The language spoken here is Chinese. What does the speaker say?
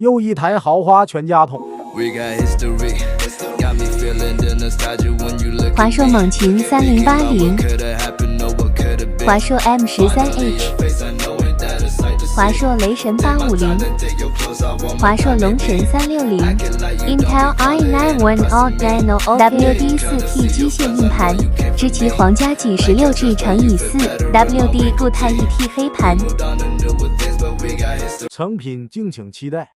又一台豪华全家桶。华硕猛禽3080，华硕 M13H， 华硕雷神850，华硕龙神360 ，Intel i9 Adreno WD4T 机械硬盘，支其皇家级16G×4 WD 固态1T 黑盘。成品敬请期待。